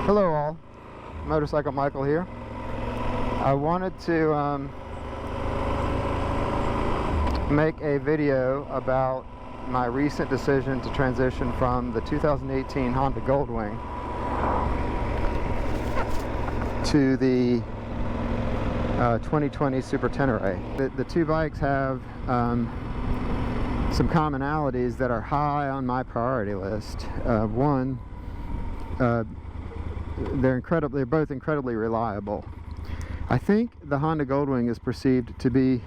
Hello all, Motorcycle Michael here. I wanted to make a video about my recent decision to transition from the 2018 Honda Goldwing to the 2020 Super Tenere. The two bikes have some commonalities that are high on my priority list. One, they're both incredibly reliable. I think the Honda Goldwing is perceived to be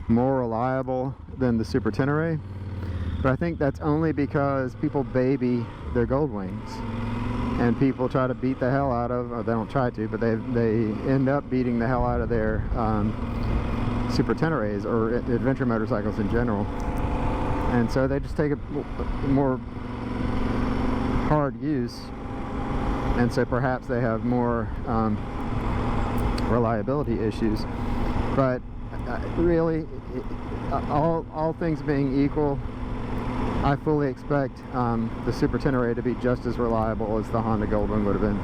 more reliable than the Super Tenere, but I think that's only because people baby their Goldwings, and people try to beat the hell out of, or they don't try to, but they end up beating the hell out of their Super Teneres or adventure motorcycles in general, and so they just take a more hard use. And so perhaps they have more reliability issues. But really, all things being equal, I fully expect the Super Tenere to be just as reliable as the Honda Goldwing would have been.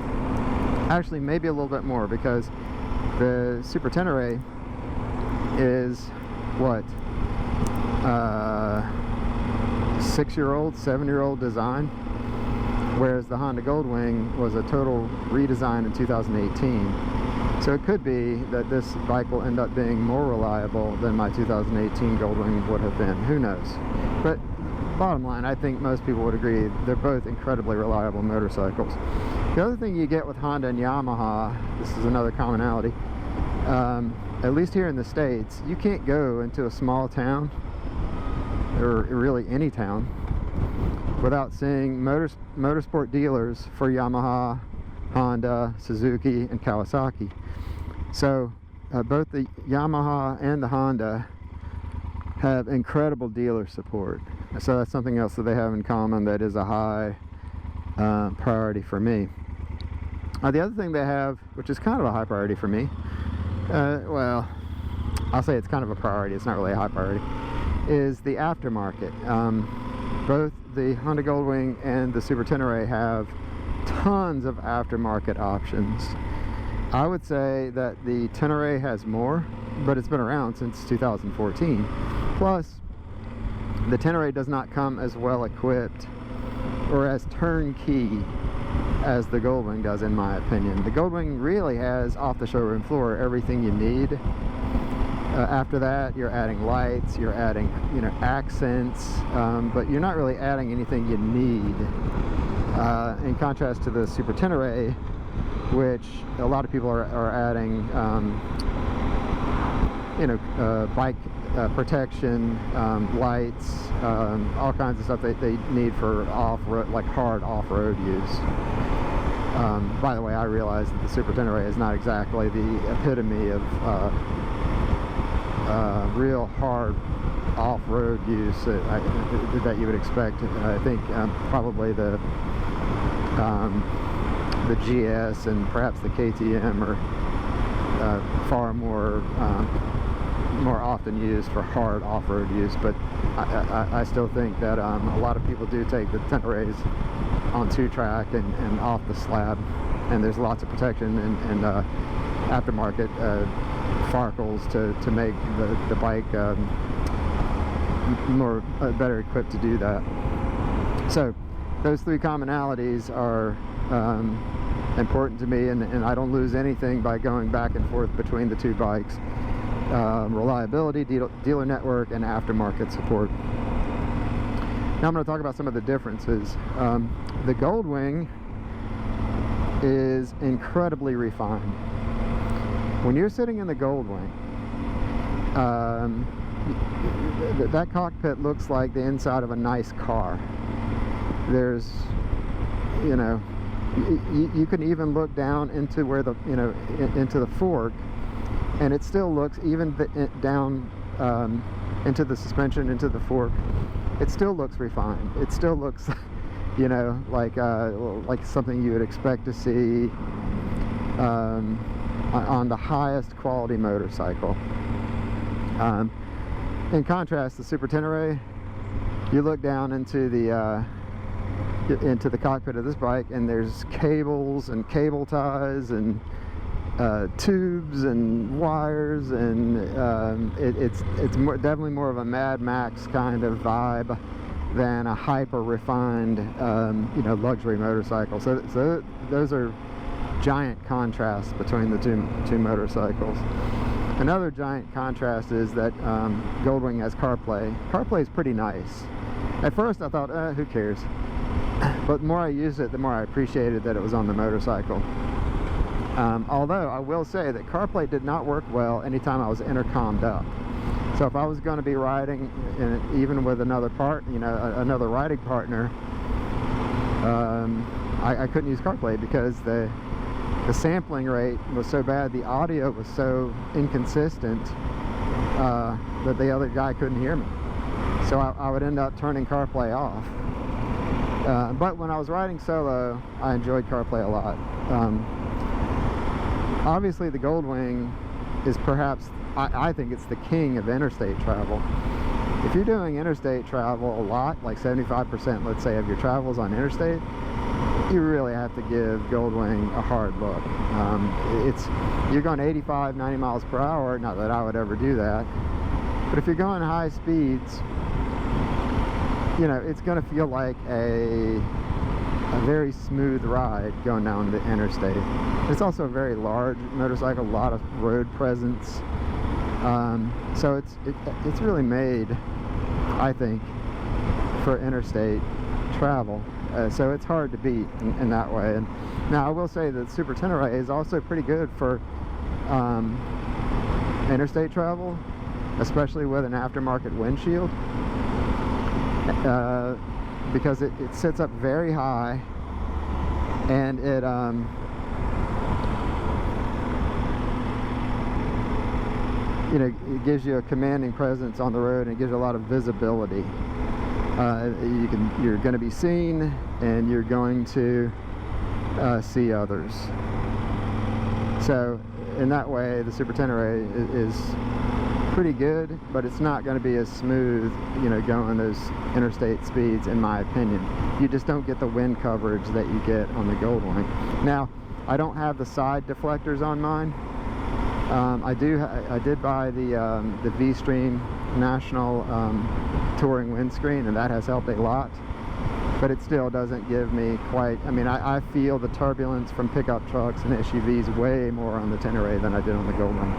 Actually, maybe a little bit more, because the Super Tenere is, what, 6-year-old, 7-year-old design, whereas the Honda Goldwing was a total redesign in 2018. So it could be that this bike will end up being more reliable than my 2018 Goldwing would have been. Who knows? But bottom line, I think most people would agree they're both incredibly reliable motorcycles. The other thing you get with Honda and Yamaha, this is another commonality, at least here in the States, you can't go into a small town, or really any town, without seeing motorsport dealers for Yamaha, Honda, Suzuki, and Kawasaki. So both the Yamaha and the Honda have incredible dealer support. So that's something else that they have in common that is a high priority for me. The other thing they have, which is kind of a high priority for me, well, I'll say it's kind of a priority, it's not really a high priority, is the aftermarket. Both the Honda Goldwing and the Super Tenere have tons of aftermarket options. I would say that the Tenere has more, but it's been around since 2014. Plus, the Tenere does not come as well equipped or as turnkey as the Goldwing does, in my opinion. The Goldwing really has, off the showroom floor, everything you need. After that, you're adding lights, you're adding, accents, but you're not really adding anything you need. In contrast to the Super Tenere, which a lot of people are adding, bike protection, lights, all kinds of stuff that they need for off-road, like hard off-road use. By the way, I realize that the Super Tenere is not exactly the epitome of real hard off-road use that you would expect. I think probably the GS and perhaps the KTM are far more often used for hard off-road use, but I still think that a lot of people do take the Teneres on 2-track and off the slab, and there's lots of protection and aftermarket farkles to make the bike better equipped to do that. So those three commonalities are important to me, and I don't lose anything by going back and forth between the two bikes. Reliability, dealer network, and aftermarket support. Now I'm going to talk about some of the differences. The Goldwing is incredibly refined. When you're sitting in the Goldwing, that cockpit looks like the inside of a nice car. There's, you can even look down into where the, into the fork, and it still looks, even down into the suspension, into the fork, it still looks refined. It still looks, like something you would expect to see on the highest quality motorcycle. In contrast, the Super Tenere, you look down into the into the cockpit of this bike, and there's cables and cable ties and tubes and wires, and it's definitely more of a Mad Max kind of vibe than a hyper refined luxury motorcycle. So those are giant contrasts between the two motorcycles. Another giant contrast is that Goldwing has CarPlay. CarPlay is pretty nice. At first I thought, who cares? But the more I used it, the more I appreciated that it was on the motorcycle. Although I will say that CarPlay did not work well anytime I was intercommed up. So if I was going to be riding, even with another another riding partner, I couldn't use CarPlay because the sampling rate was so bad, the audio was so inconsistent that the other guy couldn't hear me. So I would end up turning CarPlay off. But when I was riding solo, I enjoyed CarPlay a lot. Obviously the Goldwing is perhaps, I think it's the king of interstate travel. If you're doing interstate travel a lot, like 75%, let's say, of your travels on interstate, you really have to give Goldwing a hard look. You're going 85, 90 miles per hour, not that I would ever do that, but if you're going high speeds, it's going to feel like a very smooth ride going down the interstate. It's also a very large motorcycle, a lot of road presence. So it's really made, I think, for interstate travel. So it's hard to beat in that way. And now I will say that Super Tenere is also pretty good for interstate travel, especially with an aftermarket windshield, because it sits up very high, and it it gives you a commanding presence on the road, and it gives you a lot of visibility. You're going to be seen, and you're going to see others. So in that way, the Super Tenere is pretty good, but it's not going to be as smooth, going those interstate speeds, in my opinion. You just don't get the wind coverage that you get on the Goldwing. Now, I don't have the side deflectors on mine. I did buy the V-Stream National touring windscreen, and that has helped a lot, but it still doesn't give me quite, I feel the turbulence from pickup trucks and SUVs way more on the Tenere than I did on the Goldwing.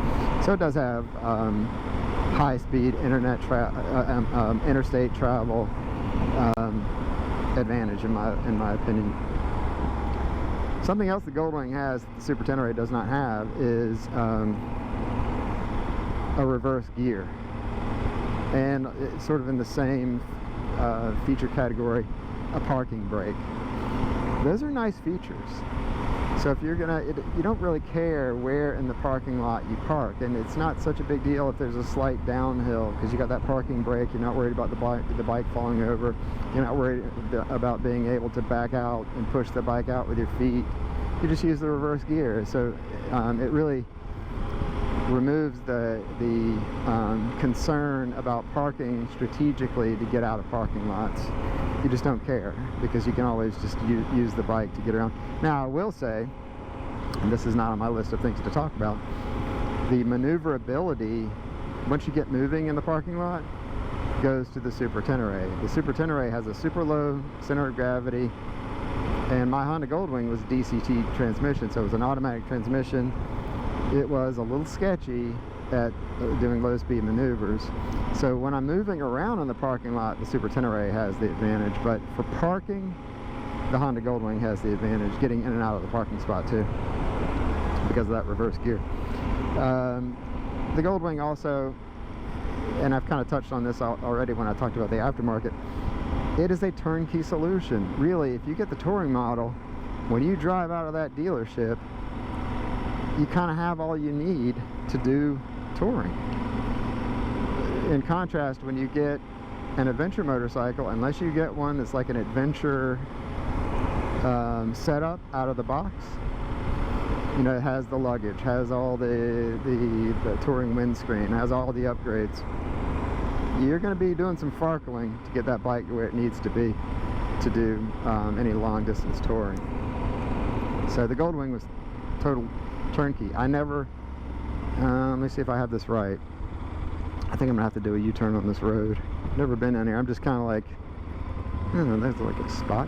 So it does have high-speed interstate travel advantage in my opinion. Something else the Goldwing has that the Super Tenere does not have is a reverse gear, and it's sort of in the same feature category, a parking brake. Those are nice features. So if you're you don't really care where in the parking lot you park, and it's not such a big deal if there's a slight downhill, because you got that parking brake. You're not worried about the bike falling over. You're not worried about being able to back out and push the bike out with your feet. You just use the reverse gear. So it really removes the concern about parking strategically to get out of parking lots. You just don't care, because you can always just use the bike to get around. Now I will say, and this is not on my list of things to talk about, the maneuverability, once you get moving in the parking lot, goes to the Super Tenere. The Super Tenere has a super low center of gravity, and my Honda Goldwing was DCT transmission, so it was an automatic transmission. It was a little sketchy at doing low-speed maneuvers. So when I'm moving around in the parking lot, the Super Tenere has the advantage, but for parking, the Honda Goldwing has the advantage, getting in and out of the parking spot too, because of that reverse gear. The Goldwing also, and I've kind of touched on this already when I talked about the aftermarket, it is a turnkey solution. Really, if you get the touring model, when you drive out of that dealership, you kind of have all you need to do touring. In contrast, when you get an adventure motorcycle, unless you get one that's like an adventure setup out of the box, it has the luggage, has all the touring windscreen, has all the upgrades, you're going to be doing some farkling to get that bike where it needs to be. to do any long distance touring. So the Goldwing was total turnkey. I never, let me see if I have this right. I think I'm gonna have to do a U-turn on this road. Never been in here. I'm just kind of like, I don't know, there's like a spot.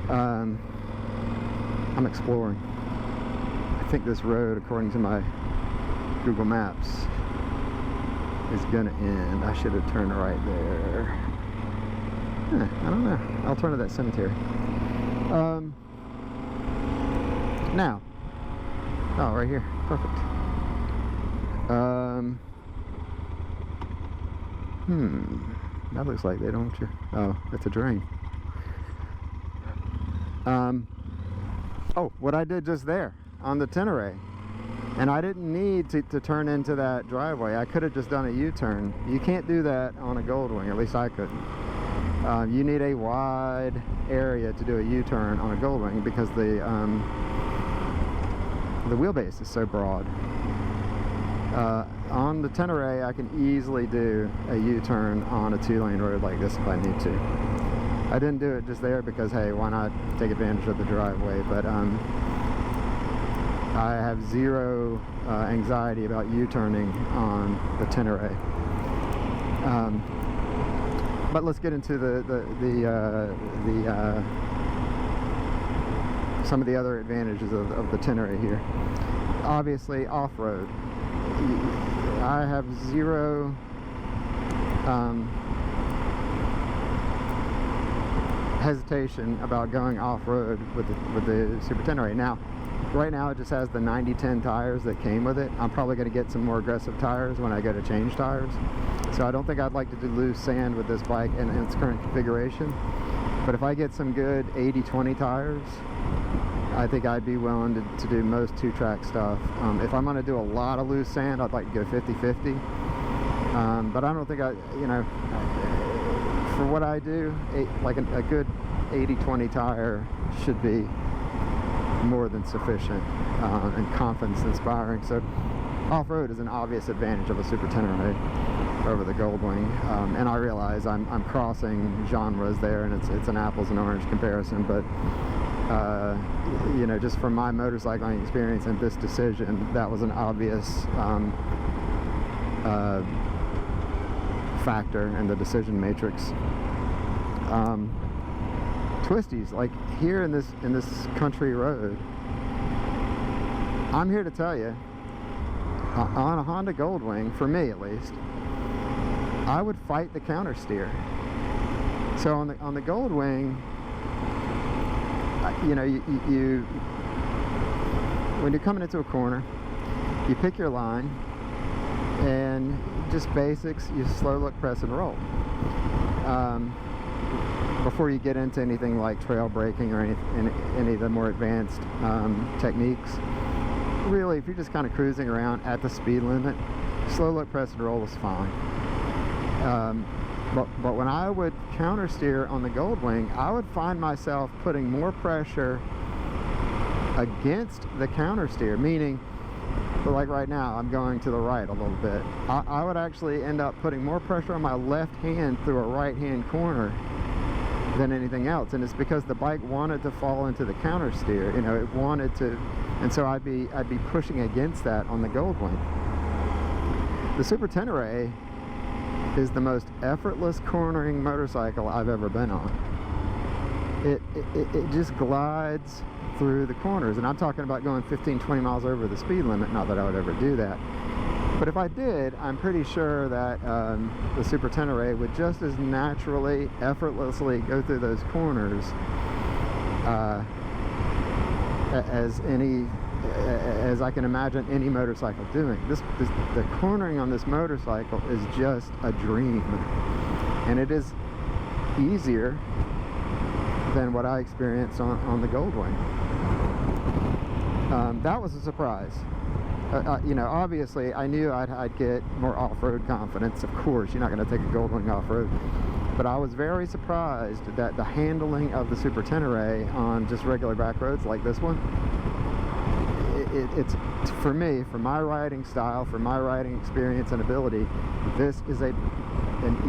I'm exploring. I think this road, according to my Google Maps, is gonna end. I should have turned right there. I don't know. I'll turn to that cemetery. Now, oh, right here, perfect. That looks like they don't. Oh, it's a drain. Oh, what I did just there on the Tenere, and I didn't need to turn into that driveway. I could have just done a U-turn. You can't do that on a Goldwing, at least I couldn't. You need a wide area to do a U-turn on a Goldwing because the wheelbase is so broad. On the Tenere, I can easily do a U-turn on a 2-lane road like this if I need to. I didn't do it just there because, hey, why not take advantage of the driveway? But I have zero anxiety about U-turning on the Tenere. But let's get into some of the other advantages of the Tenere here. Obviously, off-road. I have zero hesitation about going off-road with the Super Tenere. Now, right now it just has the 90-10 tires that came with it. I'm probably going to get some more aggressive tires when I go to change tires. So I don't think I'd like to do loose sand with this bike in its current configuration. But if I get some good 80-20 tires, I think I'd be willing to do most 2-track stuff. If I'm going to do a lot of loose sand, I'd like to go 50-50. But I don't think for what I do, like a good 80-20 tire should be more than sufficient and confidence inspiring. So off-road is an obvious advantage of a Super Tenere over the Goldwing, and I realize I'm crossing genres there, and it's an apples and orange comparison, but you know, just from my motorcycling experience and this decision, that was an obvious factor in the decision matrix. Twisties, like here in this country road, I'm here to tell you, on a Honda Goldwing, for me at least, I would fight the counter steer. So on the Goldwing, you know, you when you're coming into a corner, you pick your line, and just basics, you slow look, press, and roll. Before you get into anything like trail braking or any of the more advanced techniques, really, if you're just kind of cruising around at the speed limit, slow look, press, and roll is fine. But when I would counter steer on the Goldwing, I would find myself putting more pressure against the counter steer, meaning, like right now, I'm going to the right a little bit. I would actually end up putting more pressure on my left hand through a right-hand corner than anything else, and it's because the bike wanted to fall into the counter steer. You know, it wanted to, and so I'd be pushing against that on the Goldwing. The Super Tenere is the most effortless cornering motorcycle I've ever been on. It just glides through the corners, and I'm talking about going 15-20 miles over the speed limit. Not that I would ever do that, but if I did, I'm pretty sure that the Super Tenere would just as naturally, effortlessly go through those corners as I can imagine any motorcycle doing. The cornering on this motorcycle is just a dream, and it is easier than what I experienced on the Goldwing. That was a surprise. You know, obviously I knew I'd get more off-road confidence. Of course, you're not going to take a Goldwing off-road, but I was very surprised that the handling of the Super Tenere on just regular back roads like this one, it's for me, for my riding style, for my riding experience and ability, this is an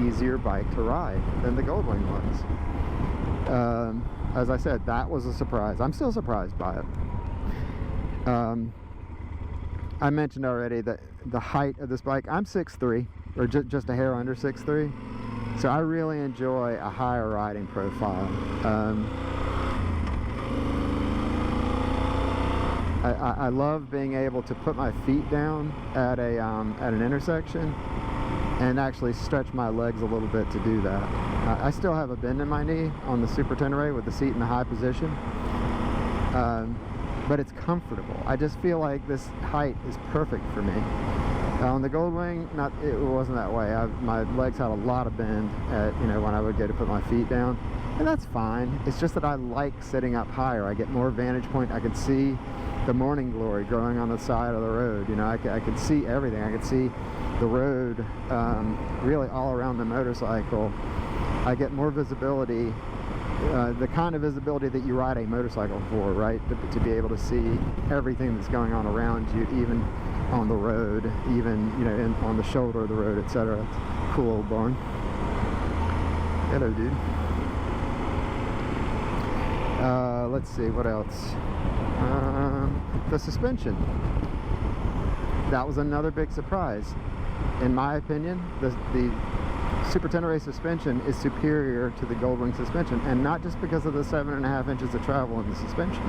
easier bike to ride than the Goldwing was. As I said, that was a surprise. I'm still surprised by it. I mentioned already that the height of this bike, I'm 6'3", or just a hair under 6'3", so I really enjoy a higher riding profile. I love being able to put my feet down at an intersection and actually stretch my legs a little bit to do that. I still have a bend in my knee on the Super Tenere with the seat in a high position, but it's comfortable. I just feel like this height is perfect for me. On the Goldwing, it wasn't that way. My legs had a lot of bend when I would go to put my feet down, and that's fine. It's just that I like sitting up higher. I get more vantage point. I can see the morning glory growing on the side of the road. I could see everything. I could see the road really all around the motorcycle. I get more visibility, the kind of visibility that you ride a motorcycle for, right? To be able to see everything that's going on around you, even on the road, even on the shoulder of the road, etc. Cool old barn. Hello, dude. Let's see what else. The suspension. That was another big surprise. In my opinion, the Super Tenere suspension is superior to the Goldwing suspension, and not just because of the 7.5 inches of travel in the suspension.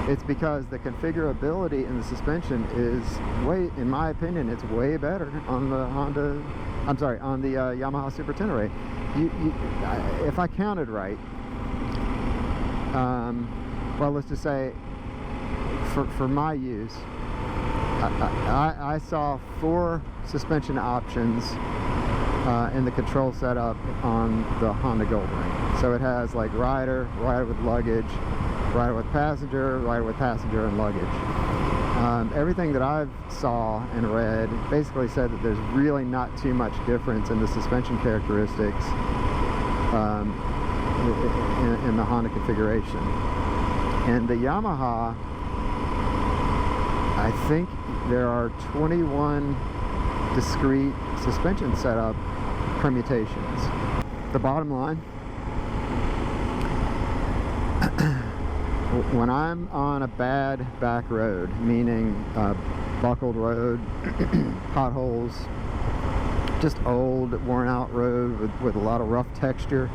It's because the configurability in the suspension is in my opinion, it's way better on the on the Yamaha Super Tenere. If I counted right, well, let's just say for my use, I saw 4 suspension options in the control setup on the Honda Goldwing. So it has like rider with luggage, rider with passenger and luggage. Everything that I've saw and read basically said that there's really not too much difference in the suspension characteristics in the Honda configuration. And the Yamaha, I think there are 21 discrete suspension setup permutations. The bottom line, when I'm on a bad back road, meaning buckled road, potholes, just old, worn out road with a lot of rough texture,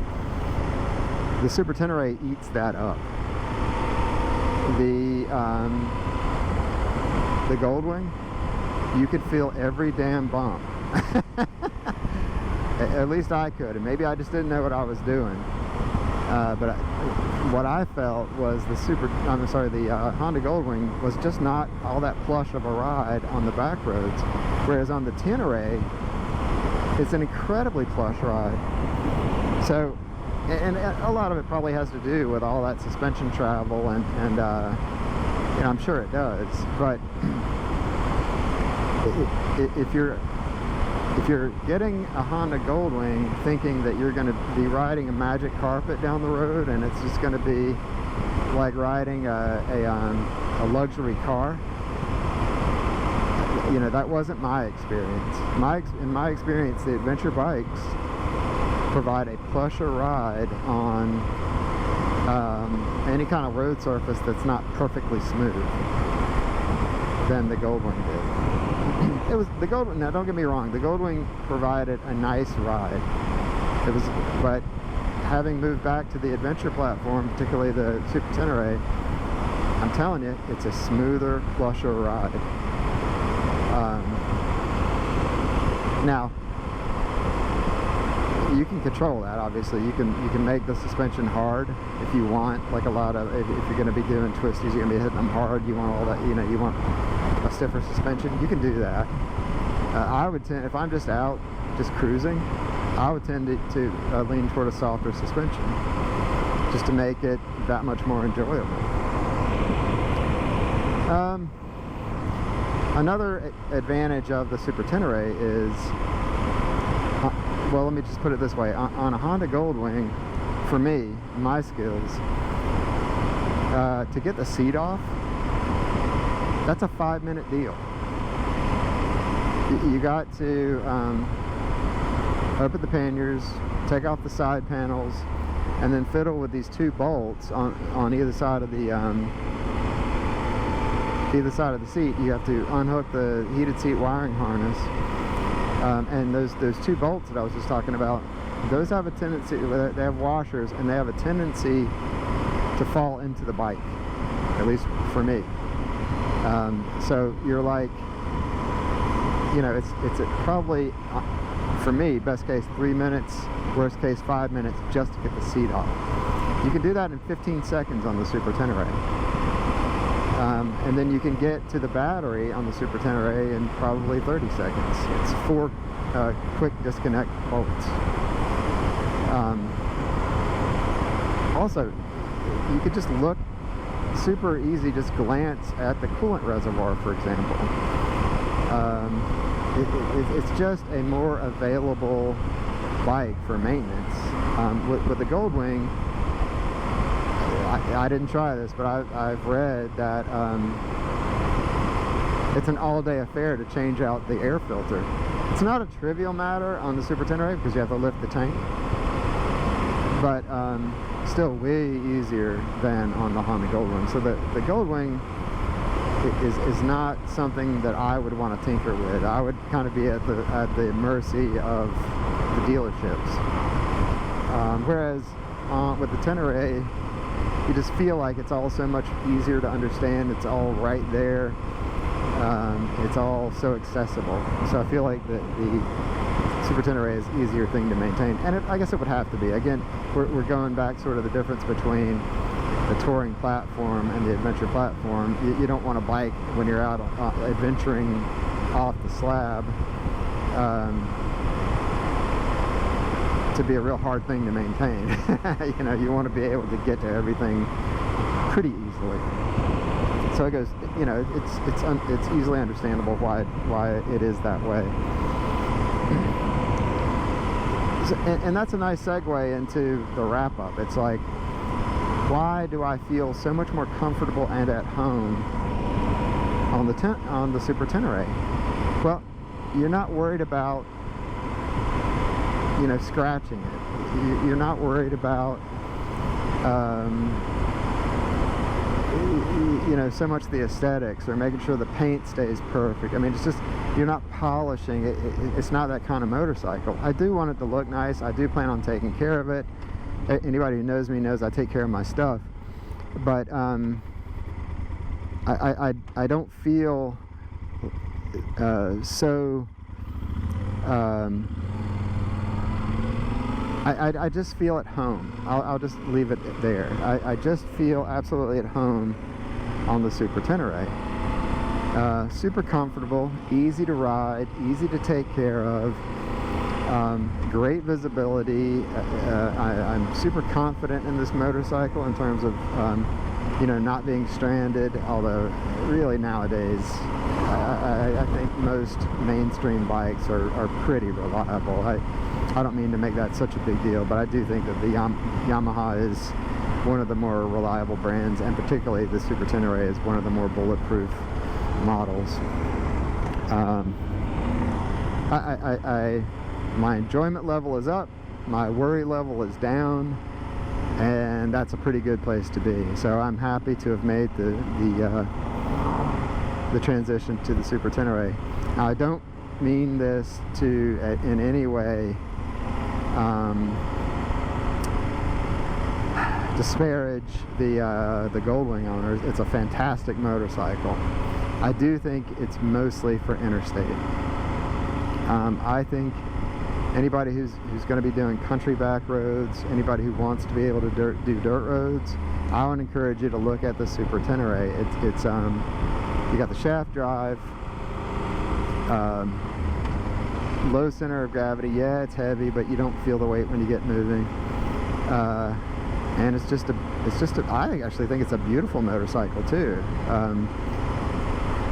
the Super Tenere eats that up. The Goldwing, you could feel every damn bump. At least I could, and maybe I just didn't know what I was doing. But what I felt was the Honda Goldwing was just not all that plush of a ride on the back roads, whereas on the Tenere, it's an incredibly plush ride. So, and a lot of it probably has to do with all that suspension travel, and I'm sure it does. But if you're getting a Honda Goldwing thinking that you're going to be riding a magic carpet down the road and it's just going to be like riding a luxury car, that wasn't my experience. In my experience, the adventure bikes provide a plusher ride on any kind of road surface that's not perfectly smooth than the Goldwing did. It was the Goldwing. Now, don't get me wrong. The Goldwing provided a nice ride. But having moved back to the adventure platform, particularly the Super Tenere, I'm telling you, it's a smoother, plusher ride. Now, you can control that. Obviously, you can make the suspension hard if you want. Like if you're going to be doing twisties, you're going to be hitting them hard. You want all that. You want a stiffer suspension. You can do that. I would tend, if I'm just out, just cruising, I would tend to lean toward a softer suspension, just to make it that much more enjoyable. Another advantage of the Super Tenere is, well, let me just put it this way. On a Honda Goldwing, for me, my skills, to get the seat off, that's a 5-minute deal. You got to open the panniers, take off the side panels, and then fiddle with these 2 bolts on either side of the seat. You have to unhook the heated seat wiring harness, and those 2 bolts that I was just talking about, those have a tendency, they have washers, and they have a tendency to fall into the bike, at least for me. So you're like, you know, it's probably, for me, best case 3 minutes, worst case 5 minutes just to get the seat off. You can do that in 15 seconds on the Super Tenere. And then you can get to the battery on the Super Tenere in probably 30 seconds. It's 4 quick disconnect bolts. Also, you could just look, super easy, just glance at the coolant reservoir, for example. It's just a more available bike for maintenance. With the Goldwing, I didn't try this, but I've read that it's an all-day affair to change out the air filter. It's not a trivial matter on the Super Tenere because you have to lift the tank, but still way easier than on the Honda Goldwing. So the Goldwing is not something that I would want to tinker with. I would kind of be at the mercy of the dealerships. Whereas with the Tenere, you just feel like it's all so much easier to understand. It's all right there. It's all so accessible. So I feel like the Super Tenere is an easier thing to maintain. And I guess it would have to be. Again, we're going back sort of the difference between the touring platform and the adventure platform. You don't want a bike when you're out adventuring off the slab to be a real hard thing to maintain. You know, you want to be able to get to everything pretty easily. So it goes, you know, it's easily understandable why it is that way. And that's a nice segue into the wrap-up. It's like, why do I feel so much more comfortable and at home on the Super Tenere? Well, you're not worried about, you know, scratching it. You're not worried about, you know, so much the aesthetics or making sure the paint stays perfect. I mean, it's just, you're not polishing it. It's not that kind of motorcycle. I do want it to look nice. I do plan on taking care of it. Anybody who knows me knows I take care of my stuff. But I don't feel so... I just feel at home. I'll just leave it there. I just feel absolutely at home on the Super Tenere. Super comfortable, easy to ride, easy to take care of, great visibility. I'm super confident in this motorcycle in terms of you know, not being stranded, although really nowadays I think most mainstream bikes are pretty reliable. I don't mean to make that such a big deal, but I do think that the Yamaha is one of the more reliable brands, and particularly the Super Tenere is one of the more bulletproof models. My enjoyment level is up, my worry level is down, and that's a pretty good place to be. So I'm happy to have made the transition to the Super Tenere. Now, I don't mean this to in any way disparage the Goldwing owners. It's a fantastic motorcycle. I do think it's mostly for interstate. I think anybody who's going to be doing country back roads, anybody who wants to be able to do dirt roads, I would encourage you to look at the Super Tenere. It's you got the shaft drive, low center of gravity. Yeah, it's heavy, but you don't feel the weight when you get moving. And it's just I actually think it's a beautiful motorcycle too.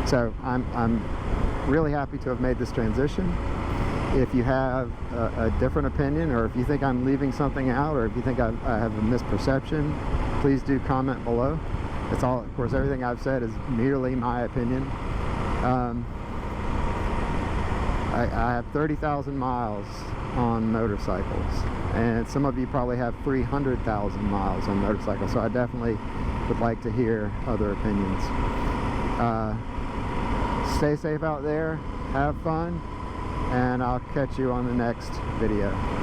So I'm really happy to have made this transition. If you have a different opinion, or if you think I'm leaving something out, or if you think I have a misperception, please do comment below. It's all, of course, everything I've said is merely my opinion. I have 30,000 miles on motorcycles, and some of you probably have 300,000 miles on motorcycles, so I definitely would like to hear other opinions. Stay safe out there, have fun, and I'll catch you on the next video.